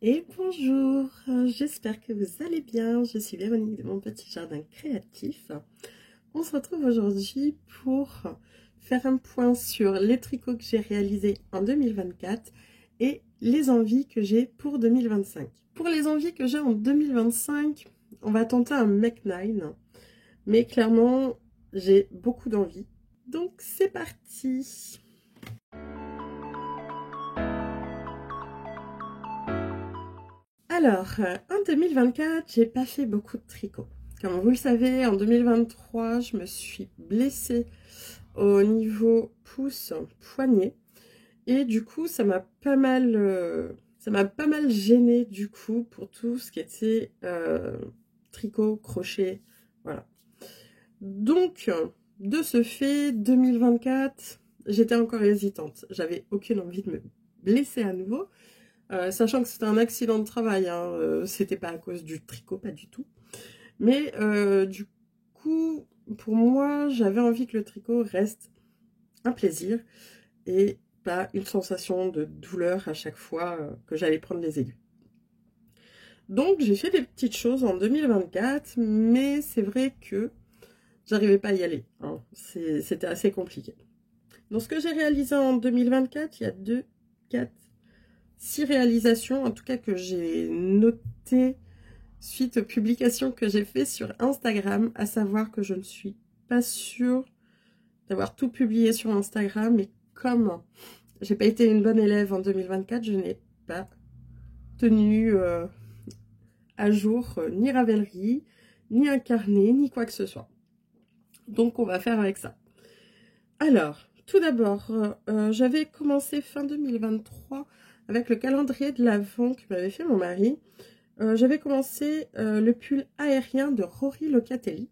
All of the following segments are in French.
Et bonjour, j'espère que vous allez bien. Je suis Véronique de mon petit jardin créatif. On se retrouve aujourd'hui pour faire un point sur les tricots que j'ai réalisés en 2024 et les envies que j'ai pour 2025. Pour les envies que j'ai en 2025, on va tenter un Mech 9, mais clairement j'ai beaucoup d'envie. Donc c'est parti! Alors, en 2024, j'ai pas fait beaucoup de tricot. Comme vous le savez, en 2023, je me suis blessée au niveau pouce-poignet. Et du coup, ça m'a pas mal gênée du coup pour tout ce qui était tricot, crochet, voilà. Donc, de ce fait, 2024, j'étais encore hésitante. J'avais aucune envie de me blesser à nouveau. Sachant que c'était un accident de travail, hein, c'était pas à cause du tricot, pas du tout. Mais du coup, pour moi, j'avais envie que le tricot reste un plaisir et pas une sensation de douleur à chaque fois que j'allais prendre les aiguilles. Donc j'ai fait des petites choses en 2024, mais c'est vrai que j'arrivais pas à y aller, hein. C'était assez compliqué. Donc ce que j'ai réalisé en 2024, il y a 2, 4, 6 réalisations, en tout cas que j'ai notées suite aux publications que j'ai fait sur Instagram, à savoir que je ne suis pas sûre d'avoir tout publié sur Instagram, mais comme j'ai pas été une bonne élève en 2024, je n'ai pas tenu à jour ni Ravelry, ni un carnet, ni quoi que ce soit. Donc on va faire avec ça. Alors, tout d'abord, j'avais commencé fin 2023 avec le calendrier de l'Avent que m'avait fait mon mari. J'avais commencé le pull aérien de Rory Locatelli.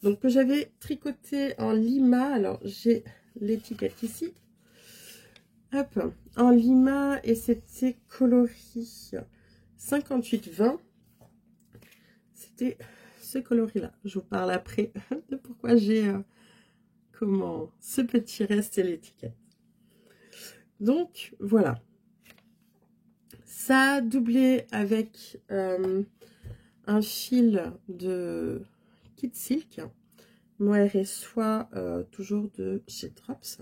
Donc que j'avais tricoté en lima. Alors j'ai l'étiquette ici. Hop, en lima et c'était coloris 58-20. C'était ce coloris-là. Je vous parle après de pourquoi j'ai ce petit reste et l'étiquette. Donc voilà. Ça a doublé avec un fil de Kid Silk, mohair et soie, toujours de chez Drops.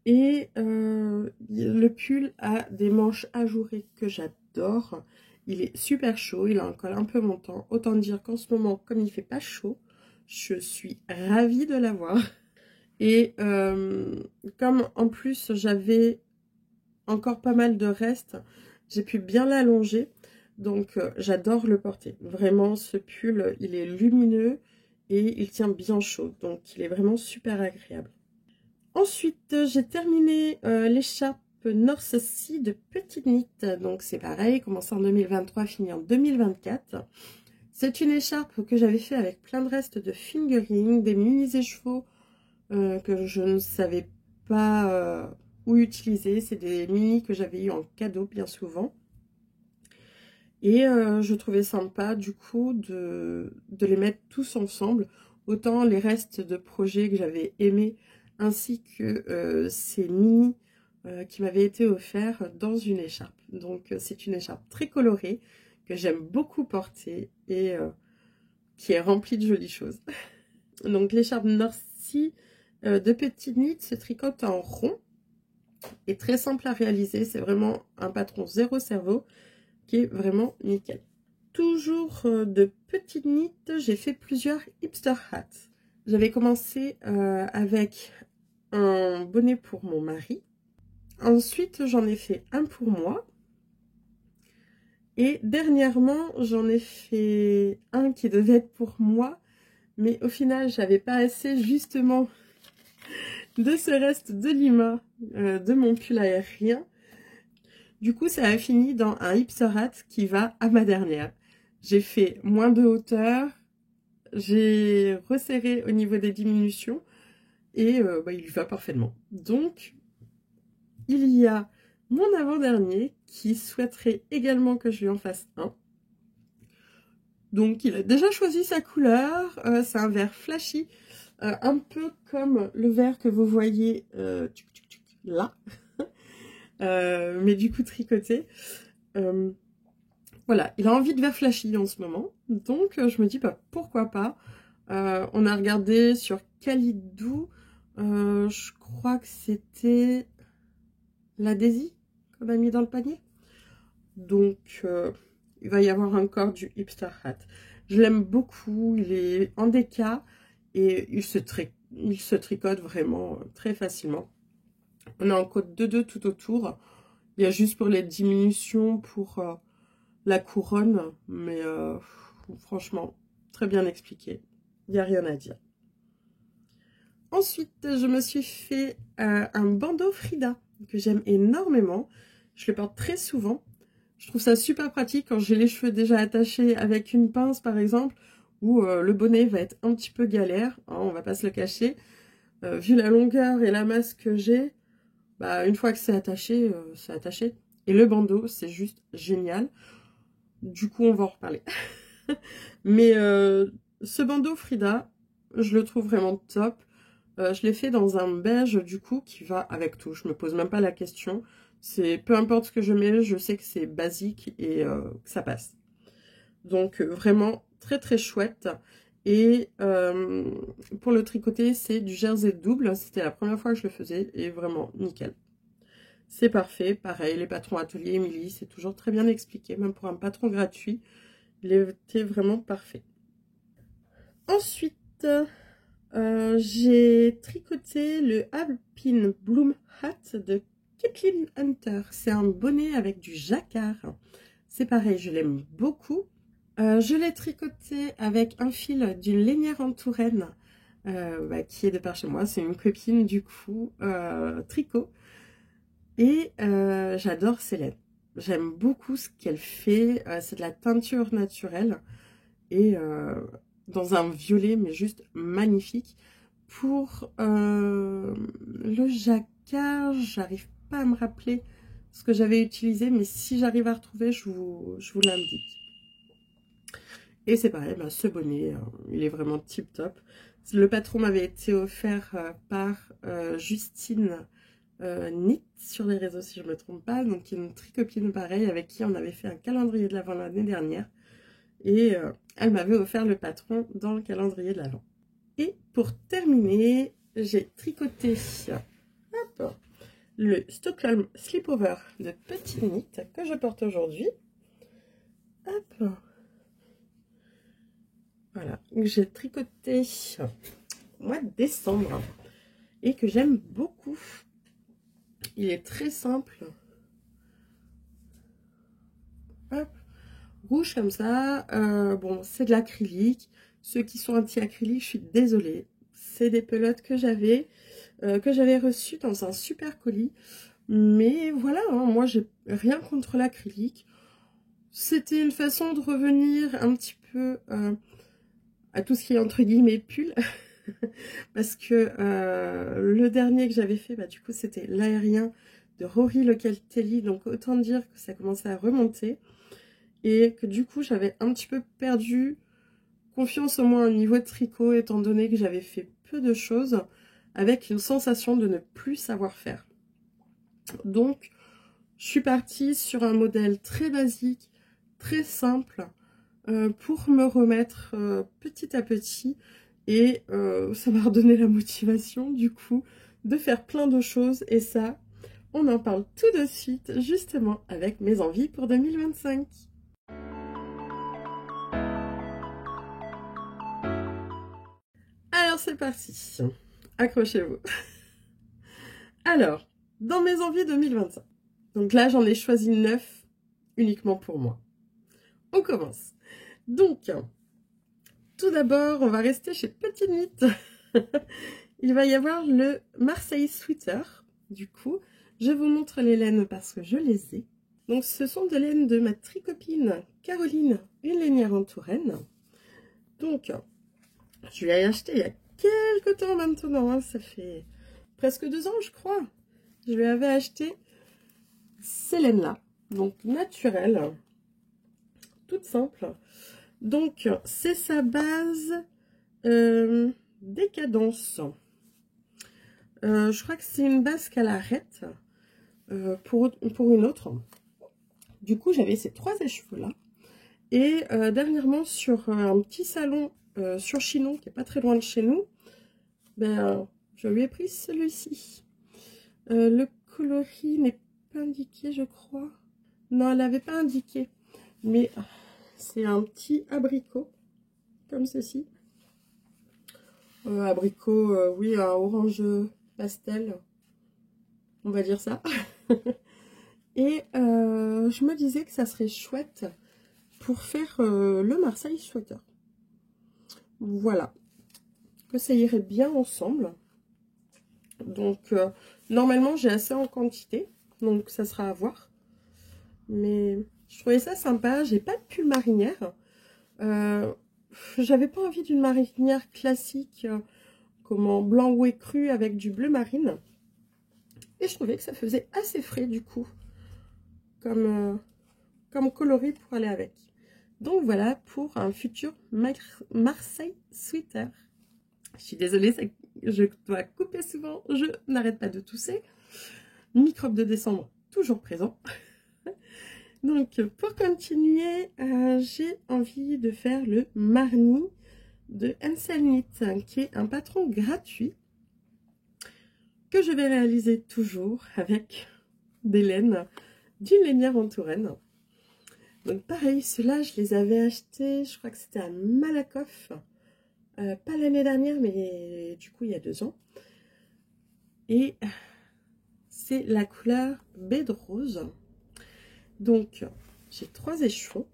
Et le pull a des manches ajourées que j'adore. Il est super chaud, il a un col un peu montant. Autant dire qu'en ce moment, comme il fait pas chaud, je suis ravie de l'avoir. Et comme en plus j'avais encore pas mal de restes, j'ai pu bien l'allonger. Donc j'adore le porter. Vraiment, ce pull, il est lumineux et il tient bien chaud. Donc il est vraiment super agréable. Ensuite, j'ai terminé l'écharpe North Sea de Petite Knit. Donc c'est pareil, commencé en 2023, fini en 2024. C'est une écharpe que j'avais fait avec plein de restes de fingering, des mini écheveaux que je ne savais pas où utiliser. C'est des mini que j'avais eu en cadeau bien souvent. Et je trouvais sympa du coup de les mettre tous ensemble. Autant les restes de projets que j'avais aimés, ainsi que ces mini qui m'avaient été offerts dans une écharpe. Donc c'est une écharpe très colorée que j'aime beaucoup porter et qui est remplie de jolies choses. Donc l'écharpe North Sea de Petite Knit se tricote en rond et très simple à réaliser. C'est vraiment un patron zéro cerveau qui est vraiment nickel. Toujours de Petite Knit, j'ai fait plusieurs hipster hats. J'avais commencé avec un bonnet pour mon mari. Ensuite, j'en ai fait un pour moi. Et dernièrement, j'en ai fait un qui devait être pour moi. Mais au final, j'avais pas assez justement de ce reste de lima de mon pull aérien. Du coup, ça a fini dans un hipster hat qui va à ma dernière. J'ai fait moins de hauteur, j'ai resserré au niveau des diminutions et il lui va parfaitement. Donc, il y a mon avant-dernier qui souhaiterait également que je lui en fasse un. Donc, il a déjà choisi sa couleur. C'est un vert flashy, un peu comme le vert que vous voyez là. mais du coup tricoté. Voilà, il a envie de vert flashy en ce moment, donc je me dis bah, pourquoi pas. On a regardé sur Calidou, je crois que c'était la Daisy qu'on a mis dans le panier. Donc il va y avoir encore du Hipster Hat. Je l'aime beaucoup, il est en déca et il se tricote vraiment très facilement. On a en code 2-2 tout autour. Il y a juste pour les diminutions, pour la couronne, mais franchement, très bien expliqué. Il n'y a rien à dire. Ensuite, je me suis fait un bandeau Frida que j'aime énormément. Je le porte très souvent. Je trouve ça super pratique quand j'ai les cheveux déjà attachés avec une pince, par exemple, où le bonnet va être un petit peu galère, hein, on va pas se le cacher. Vu la longueur et la masse que j'ai, bah, une fois que c'est attaché, c'est attaché. Et le bandeau, c'est juste génial. Du coup, on va en reparler. Mais ce bandeau Frida, je le trouve vraiment top. Je l'ai fait dans un beige, du coup, qui va avec tout. Je me pose même pas la question. C'est peu importe ce que je mets, je sais que c'est basique et que ça passe. Donc, vraiment très très chouette. Et pour le tricoter, c'est du jersey double. C'était la première fois que je le faisais et vraiment nickel. C'est parfait. Pareil, les patrons atelier Émilie, c'est toujours très bien expliqué. Même pour un patron gratuit, il était vraiment parfait. Ensuite, j'ai tricoté le Alpine Bloom Hat de Kathleen Hunter. C'est un bonnet avec du jacquard. C'est pareil, je l'aime beaucoup. Je l'ai tricoté avec un fil d'une lainière en Touraine qui est de par chez moi. C'est une copine du coup, tricot. Et j'adore ses laines. J'aime beaucoup ce qu'elle fait. C'est de la teinture naturelle. Et dans un violet, mais juste magnifique. Pour le jacquard, j'arrive pas à me rappeler ce que j'avais utilisé, mais si j'arrive à retrouver, je vous l'indique. Et c'est pareil, bah, ce bonnet, il est vraiment tip top. Le patron m'avait été offert par Justine Knit sur les réseaux, si je ne me trompe pas. Donc une tricopine pareil, avec qui on avait fait un calendrier de l'Avent l'année dernière. Et elle m'avait offert le patron dans le calendrier de l'Avent. Et pour terminer, j'ai tricoté hop, le Stockholm Slipover de Petit Knit que je porte aujourd'hui. Hop. Voilà, j'ai tricoté au mois de décembre et que j'aime beaucoup. Il est très simple. Hop. Rouge comme ça. Bon, c'est de l'acrylique. Ceux qui sont anti-acrylique, je suis désolée. C'est des pelotes que j'avais reçues dans un super colis. Mais voilà, hein, moi, j'ai rien contre l'acrylique. C'était une façon de revenir un petit peu à tout ce qui est entre guillemets pull. Parce que le dernier que j'avais fait, bah, du coup, c'était l'aérien de Rory Locatelli. Donc, autant dire que ça commençait à remonter. Et que du coup, j'avais un petit peu perdu confiance au moins au niveau de tricot, étant donné que j'avais fait peu de choses, avec une sensation de ne plus savoir faire. Donc, je suis partie sur un modèle très basique, très simple, pour me remettre petit à petit. Et ça m'a redonné la motivation, du coup, de faire plein de choses. Et ça, on en parle tout de suite, justement, avec mes envies pour 2025. Alors, c'est parti. Accrochez-vous. Alors, dans mes envies 2025. Donc là, j'en ai choisi 9 uniquement pour moi. On commence. Donc, tout d'abord, on va rester chez Petit Knit. Il va y avoir le Marseille Sweater. Du coup, je vous montre les laines parce que je les ai. Donc, ce sont des laines de ma tricopine Caroline, une lainière en Touraine. Donc, je l'ai acheté il y a quelques temps maintenant. Hein, ça fait presque 2 ans, je crois. Je lui avais acheté ces laines-là. Donc, naturelles. Toute simple. Donc, c'est sa base Décadence. Je crois que c'est une base qu'elle arrête. pour une autre. Du coup, j'avais ces 3 écheveaux-là. Et dernièrement, sur un petit salon sur Chinon, qui est pas très loin de chez nous, ben, je lui ai pris celui-ci. Le coloris n'est pas indiqué, je crois. Non, elle n'avait pas indiqué. Mais c'est un petit abricot, comme ceci. Abricot, oui, un orange pastel. On va dire ça. Et je me disais que ça serait chouette pour faire le Marseille Sweater. Voilà. Que ça irait bien ensemble. Donc, normalement, j'ai assez en quantité. Donc, ça sera à voir. Mais je trouvais ça sympa. J'ai pas de pull marinière. J'avais pas envie d'une marinière classique, comme en blanc ou écru avec du bleu marine. Et je trouvais que ça faisait assez frais, du coup. Comme coloris pour aller avec. Donc, voilà pour un futur Marseille Sweater. Je suis désolée, je dois couper souvent, je n'arrête pas de tousser. Microbe de décembre, toujours présent. Donc, pour continuer, j'ai envie de faire le Marni de Ansel Knit, qui est un patron gratuit que je vais réaliser toujours avec des laines d'une lainière en Touraine. Donc, pareil, ceux-là, je les avais achetés, je crois que c'était à Malakoff. Pas l'année dernière, mais du coup, il y a 2 ans. Et c'est la couleur baie de rose. Donc, j'ai 3 écheveaux.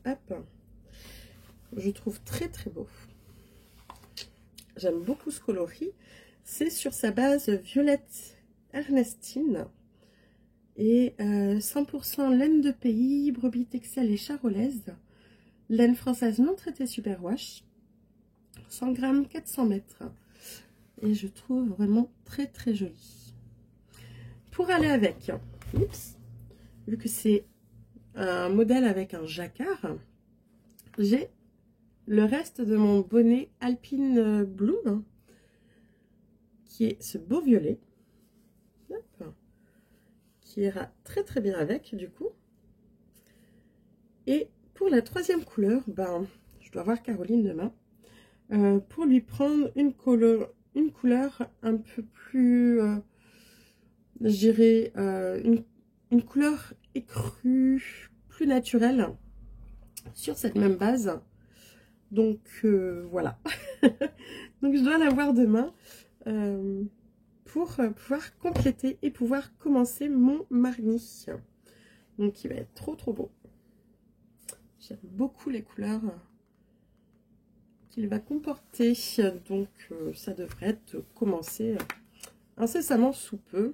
Hop. Je trouve très très beau. J'aime beaucoup ce coloris. C'est sur sa base violette Ernestine. Et 100% laine de pays, brebis texelle et charolaise. Laine française non traitée superwash. 100 grammes, 400 mètres. Et je trouve vraiment très très joli. Pour aller avec, oups, vu que c'est un modèle avec un jacquard, j'ai le reste de mon bonnet Alpine Bloom, qui est ce beau violet, hop, qui ira très très bien avec du coup. Et pour la 3e couleur, ben, je dois voir Caroline demain, pour lui prendre une couleur un peu plus, je dirais, une couleur écrue, plus naturelle, sur cette même base. Donc voilà. Donc je dois la voir demain pour pouvoir compléter et pouvoir commencer mon Marni. Donc il va être trop trop beau. J'aime beaucoup les couleurs qu'il va comporter. Donc ça devrait être commencé incessamment sous peu.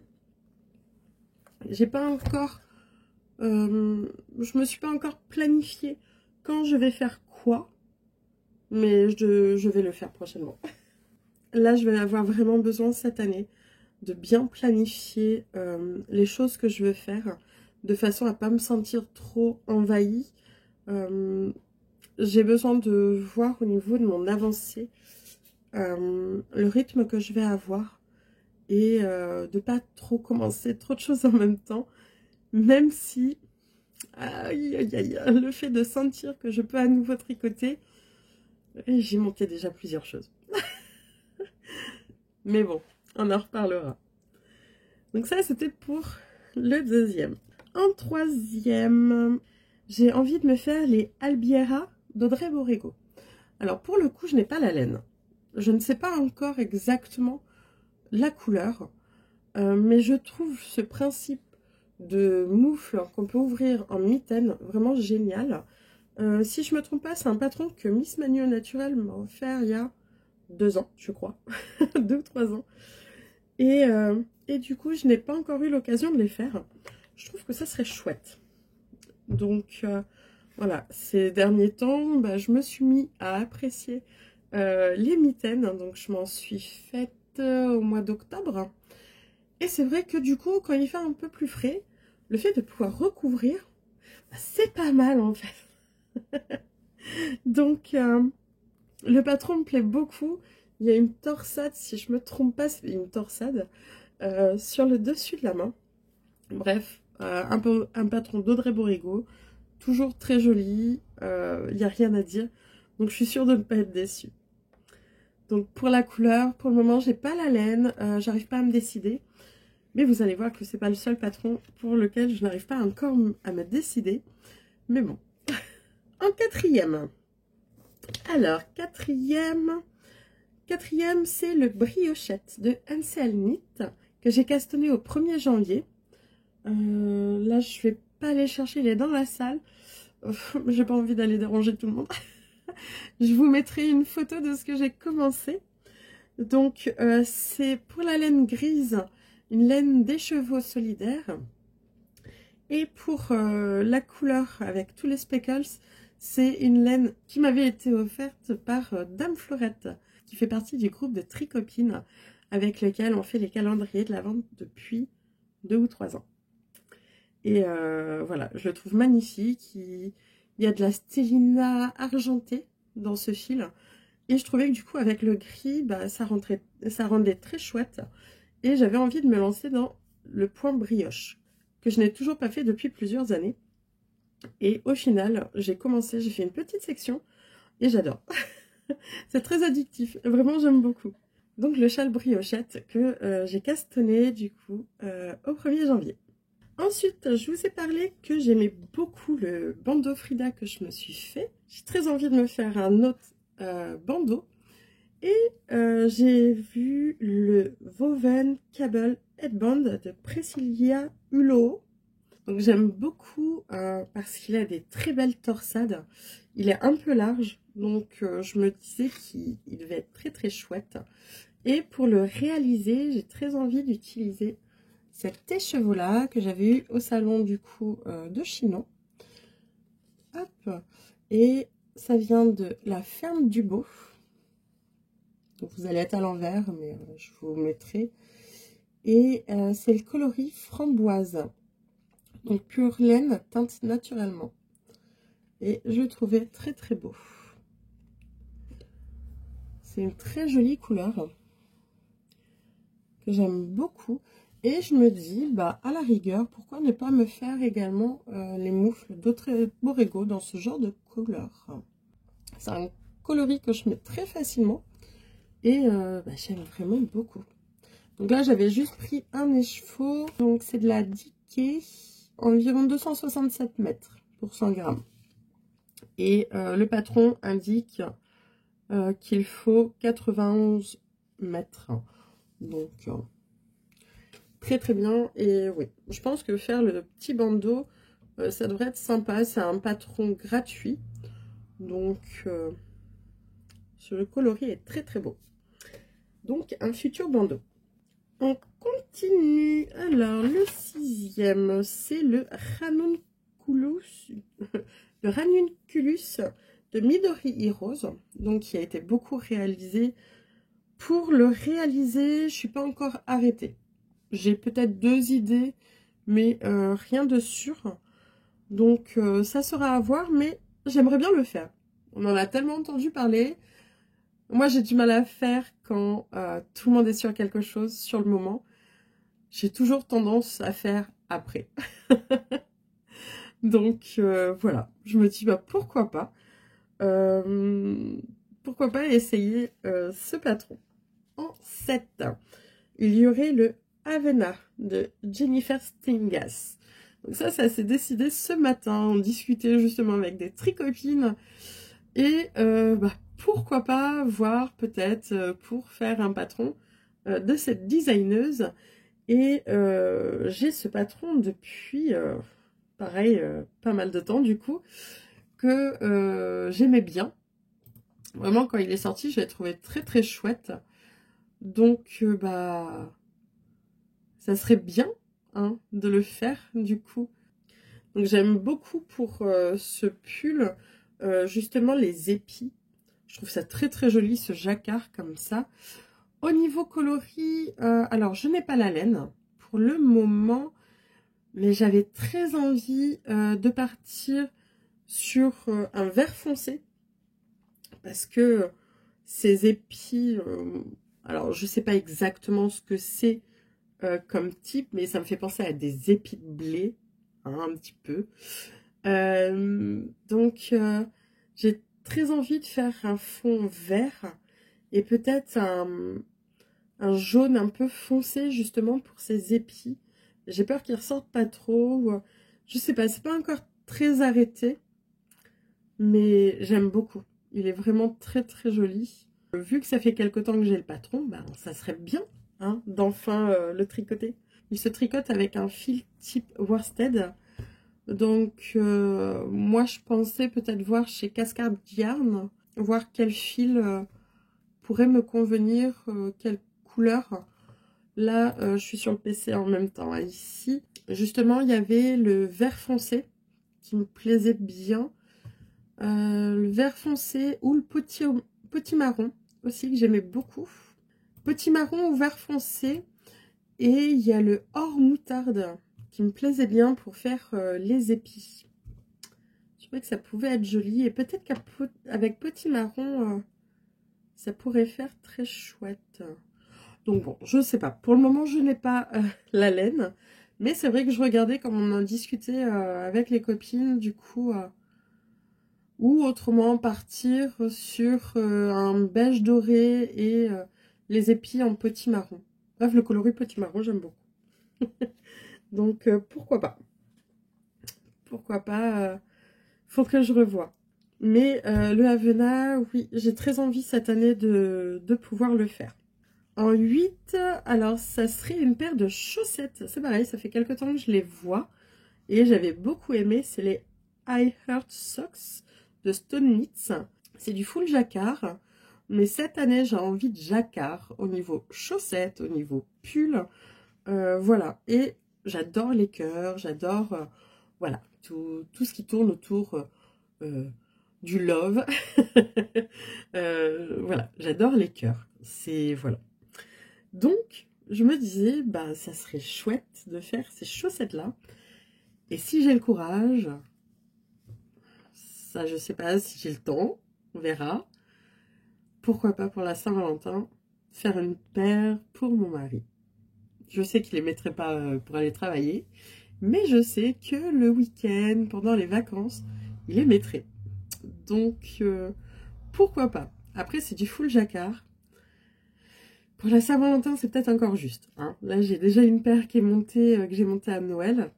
J'ai pas encore... je me suis pas encore planifié quand je vais faire quoi. Mais je vais le faire prochainement. Là, je vais avoir vraiment besoin cette année de bien planifier les choses que je veux faire, de façon à ne pas me sentir trop envahie. J'ai besoin de voir au niveau de mon avancée le rythme que je vais avoir et de ne pas trop commencer trop de choses en même temps, même si aïe, aïe, aïe, le fait de sentir que je peux à nouveau tricoter, j'ai monté déjà plusieurs choses. Mais bon, on en reparlera. Donc ça, c'était pour le 2e. En 3e, j'ai envie de me faire les Albiera d'Audrey Borrego. Alors pour le coup, je n'ai pas la laine. Je ne sais pas encore exactement la couleur. Mais je trouve ce principe de moufle qu'on peut ouvrir en mitaine vraiment génial. Si je me trompe pas, c'est un patron que Miss Manu Naturel m'a offert il y a 2 ans, je crois. 2 ou 3 ans. Et du coup, je n'ai pas encore eu l'occasion de les faire. Je trouve que ça serait chouette. Donc, voilà, ces derniers temps, bah, je me suis mis à apprécier les mitaines. Donc, je m'en suis faite au mois d'octobre. Et c'est vrai que du coup, quand il fait un peu plus frais, le fait de pouvoir recouvrir, bah, c'est pas mal en fait. Donc, le patron me plaît beaucoup. Il y a une torsade, si je me trompe pas, c'est une torsade sur le dessus de la main. Bref, un patron d'Audrey Borrego, toujours très joli, il n'y a rien à dire. Donc je suis sûre de ne pas être déçue. Donc pour la couleur, pour le moment, j'ai pas la laine, j'arrive pas à me décider. Mais vous allez voir que c'est pas le seul patron pour lequel je n'arrive pas encore à me décider. Mais bon. En quatrième. Alors, quatrième, c'est le briochette de NCL Knit que j'ai castonné au 1er janvier. Là, je vais pas aller chercher, il est dans la salle. J'ai pas envie d'aller déranger tout le monde. Je vous mettrai une photo de ce que j'ai commencé. Donc, c'est pour la laine grise, une laine d'écheveau solidaire. Et pour la couleur avec tous les speckles, c'est une laine qui m'avait été offerte par Dame Fleurette, qui fait partie du groupe de Tricopines, avec lequel on fait les calendriers de la vente depuis 2 ou 3 ans. Et voilà, je le trouve magnifique. Il y a de la stélina argentée dans ce fil. Et je trouvais que du coup, avec le gris, bah, ça rendait très chouette. Et j'avais envie de me lancer dans le point brioche, que je n'ai toujours pas fait depuis plusieurs années. Et au final, j'ai fait une petite section et j'adore. C'est très addictif, vraiment j'aime beaucoup. Donc le châle briochette que j'ai castonné du coup au 1er janvier. Ensuite, je vous ai parlé que j'aimais beaucoup le bandeau Frida que je me suis fait. J'ai très envie de me faire un autre bandeau. Et j'ai vu le Woven Cable Headband de Priscilla Hulot. Donc j'aime beaucoup parce qu'il a des très belles torsades. Il est un peu large, donc je me disais qu'il devait être très très chouette. Et pour le réaliser, j'ai très envie d'utiliser cet écheveau-là que j'avais eu au salon du coup de Chinon. Hop. Et ça vient de la ferme du Beau. Donc vous allez être à l'envers, mais je vous mettrai. Et c'est le coloris framboise. Donc pure laine teinte naturellement. Et je le trouvais très très beau. C'est une très jolie couleur que j'aime beaucoup. Et je me dis, bah à la rigueur, pourquoi ne pas me faire également les moufles d'Audrey Borrego dans ce genre de couleur. C'est un coloris que je mets très facilement. Et bah, j'aime vraiment beaucoup. Donc là, j'avais juste pris un écheveau. Donc c'est de la Dickey, environ 267 mètres pour 100 grammes. Et le patron indique qu'il faut 91 mètres. Donc, très très bien. Et oui, je pense que faire le petit bandeau, ça devrait être sympa. C'est un patron gratuit. Donc, ce coloris est très très beau. Donc, un futur bandeau. On continue. Alors, le 6e, c'est le Ranunculus. Le Ranunculus de Midori Heroes, donc qui a été beaucoup réalisé. Pour le réaliser, je suis pas encore arrêtée. J'ai peut-être 2 idées, mais rien de sûr. Donc ça sera à voir, mais j'aimerais bien le faire. On en a tellement entendu parler. Moi, j'ai du mal à faire quand tout le monde est sur quelque chose sur le moment. J'ai toujours tendance à faire après. Donc voilà, je me dis bah pourquoi pas. Pourquoi pas essayer ce patron. En 7, il y aurait le Avena de Jennifer Stingas. Donc ça s'est décidé ce matin. On discutait justement avec des tricopines. Et bah, pourquoi pas voir peut-être pour faire un patron de cette designeuse. Et j'ai ce patron depuis, pareil, pas mal de temps du coup, que j'aimais bien. Vraiment, quand il est sorti, je l'ai trouvé très très chouette. Donc, bah, ça serait bien hein, de le faire du coup. Donc, j'aime beaucoup pour ce pull, justement les épis. Je trouve ça très très joli, ce jacquard comme ça. Au niveau coloris, alors je n'ai pas la laine pour le moment, mais j'avais très envie de partir sur un vert foncé. Parce que ces épis, alors je sais pas exactement ce que c'est comme type, mais ça me fait penser à des épis de blé, hein, un petit peu. Donc, j'ai très envie de faire un fond vert et peut-être un jaune un peu foncé justement pour ces épis. J'ai peur qu'ils ressortent pas trop. Je sais pas, c'est pas encore très arrêté, mais j'aime beaucoup. Il est vraiment très très joli. Vu que ça fait quelque temps que j'ai le patron, ben, ça serait bien hein, d'enfin le tricoter. Il se tricote avec un fil type worsted. Donc moi je pensais peut-être voir chez Cascade Yarn, voir quel fil pourrait me convenir, quelle couleur. Là je suis sur le PC en même temps. Hein. Ici justement il y avait le vert foncé qui me plaisait bien. Le vert foncé ou le petit marron aussi que j'aimais beaucoup. Petit marron ou vert foncé. Et il y a le or moutarde qui me plaisait bien pour faire les épis. Je trouvais que ça pouvait être joli. Et peut-être qu'avec petit marron, ça pourrait faire très chouette. Donc bon, je ne sais pas. Pour le moment, je n'ai pas la laine. Mais c'est vrai que je regardais comme on en discutait avec les copines. Du coup, ou autrement partir sur un beige doré et les épis en petit marron. Bref, le coloris petit marron, j'aime beaucoup. Donc, pourquoi pas. Pourquoi pas. Faut que je revoie. Mais le Havena, oui, j'ai très envie cette année de pouvoir le faire. En 8, alors ça serait une paire de chaussettes. C'est pareil, ça fait quelque temps que je les vois. Et j'avais beaucoup aimé, c'est les I Heart Socks de Stone Knits. C'est du full jacquard. Mais cette année, j'ai envie de jacquard au niveau chaussettes, au niveau pull. Voilà. Et j'adore les cœurs, j'adore voilà, tout ce qui tourne autour du love. Voilà, j'adore les cœurs. C'est voilà. Donc, je me disais, bah, ça serait chouette de faire ces chaussettes-là. Et si j'ai le courage, ça, je sais pas si j'ai le temps, on verra. Pourquoi pas pour la Saint-Valentin, faire une paire pour mon mari. Je sais qu'il les mettrait pas pour aller travailler, mais je sais que le week-end, pendant les vacances, il les mettrait. Donc, pourquoi pas. Après, c'est du full jacquard. Pour la Saint-Valentin, c'est peut-être encore juste. Hein. Là, j'ai déjà une paire qui est montée, que j'ai montée à Noël.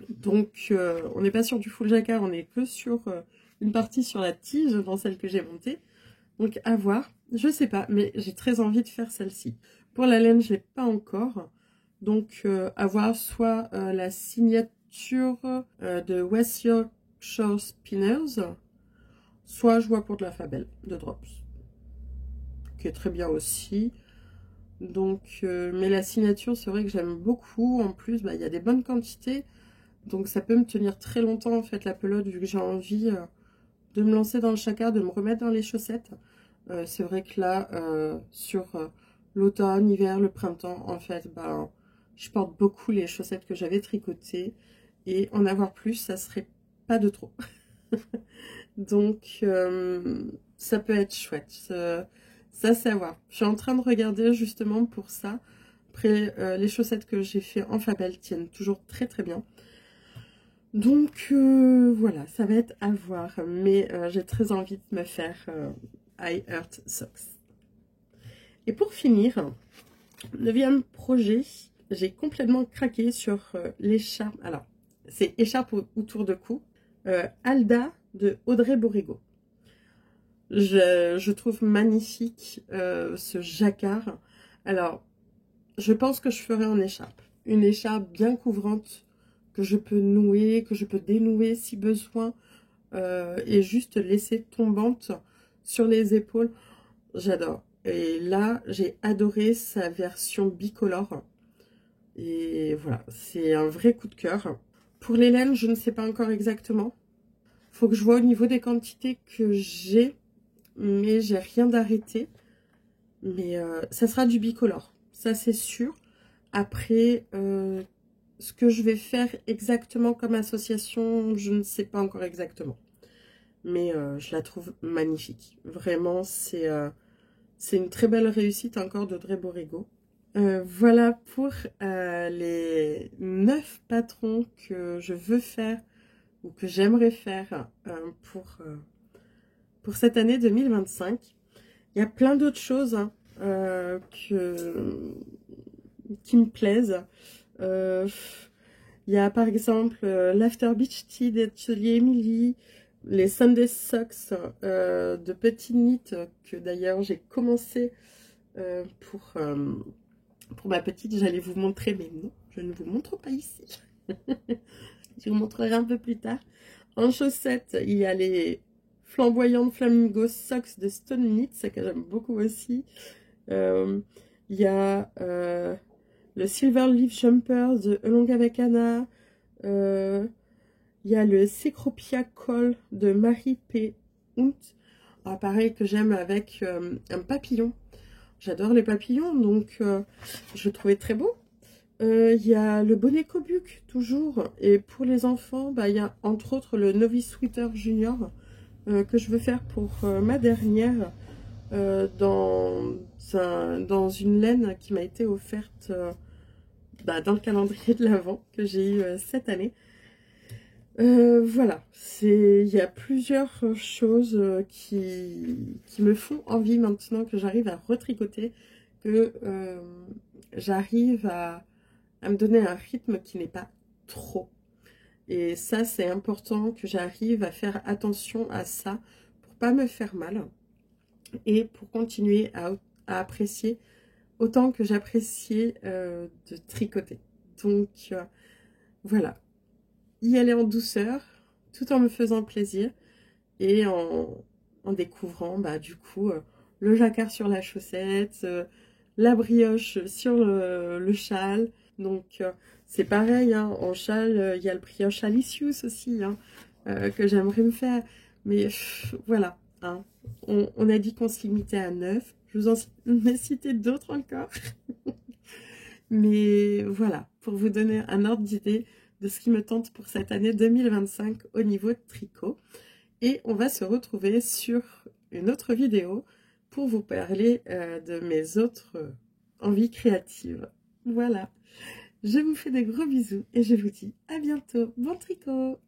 Donc, on n'est pas sur du full jacquard, on est que sur une partie sur la tige dans celle que j'ai montée. Donc, à voir. Je sais pas, mais j'ai très envie de faire celle-ci. Pour la laine, je l'ai pas encore. Donc, à voir soit la signature de West Yorkshire Spinners, soit je vois pour de la Fabel de Drops, qui est très bien aussi. Donc, mais la signature, c'est vrai que j'aime beaucoup. En plus, bah, il y a des bonnes quantités. Donc, ça peut me tenir très longtemps, en fait, la pelote, vu que j'ai envie de me lancer dans le jacquard, de me remettre dans les chaussettes. C'est vrai que là, sur l'automne, l'hiver, le printemps, en fait, bah, je porte beaucoup les chaussettes que j'avais tricotées. Et en avoir plus, ça serait pas de trop. Donc, ça peut être chouette. Ça, c'est à voir. Je suis en train de regarder justement pour ça. Après, les chaussettes que j'ai fait en Fabel tiennent toujours très très bien. Donc, voilà, ça va être à voir. Mais j'ai très envie de me faire I Heart Socks. Et pour finir, 9e projet, j'ai complètement craqué sur l'écharpe. Alors, c'est écharpe autour de cou. Alda de Audrey Borrego. Je trouve magnifique ce jacquard. Alors, je pense que je ferai en écharpe. Une écharpe bien couvrante que je peux nouer, que je peux dénouer si besoin. Et juste laisser tombante sur les épaules. J'adore. Et là, j'ai adoré sa version bicolore. Et voilà, c'est un vrai coup de cœur. Pour les laines, je ne sais pas encore exactement. Faut que je vois au niveau des quantités que j'ai. Mais j'ai rien d'arrêté. Mais ça sera du bicolore. Ça, c'est sûr. Après, ce que je vais faire exactement comme association, je ne sais pas encore exactement. Mais je la trouve magnifique. Vraiment, c'est une très belle réussite encore d'Audrey Borrego. Voilà pour les 9 patrons que je veux faire ou que j'aimerais faire pour cette année 2025. Il y a plein d'autres choses hein, qui me plaisent. Il y a par exemple l'After Beach Tea d'Atelier Emily, les Sunday Socks de Petit Knit que d'ailleurs j'ai commencé pour ma petite. J'allais vous montrer, mais non, je ne vous montre pas ici. Je vous montrerai un peu plus tard. En chaussettes, il y a les flamboyantes Flamingo Socks de Stone Knit, ça que j'aime beaucoup aussi. Il y a le Silver Leaf Jumper de Elonga avec Anna. Il y a le Cecropia Col de Marie P. Hunt. Ah, pareil que j'aime avec un papillon. J'adore les papillons, donc je le trouvais très beau. Il y a le bonnet Kobuc, toujours. Et pour les enfants, bah, il y a entre autres le Novice Sweater Junior que je veux faire pour ma dernière dans une laine qui m'a été offerte dans le calendrier de l'Avent que j'ai eu cette année. Voilà, il y a plusieurs choses qui me font envie maintenant que j'arrive à retricoter, que j'arrive à me donner un rythme qui n'est pas trop. Et ça, c'est important que j'arrive à faire attention à ça pour pas me faire mal et pour continuer à apprécier autant que j'appréciais de tricoter. Donc voilà, y aller en douceur tout en me faisant plaisir et en découvrant du coup le jacquard sur la chaussette, la brioche sur le châle. Donc c'est pareil, hein, en châle, il y a le brioche Alicius aussi hein, que j'aimerais me faire. Mais voilà, hein, on a dit qu'on se limitait à 9. Je vous en ai cité d'autres encore. Mais voilà, pour vous donner un ordre d'idée de ce qui me tente pour cette année 2025 au niveau de tricot. Et on va se retrouver sur une autre vidéo pour vous parler de mes autres envies créatives. Voilà, je vous fais des gros bisous et je vous dis à bientôt. Bon tricot!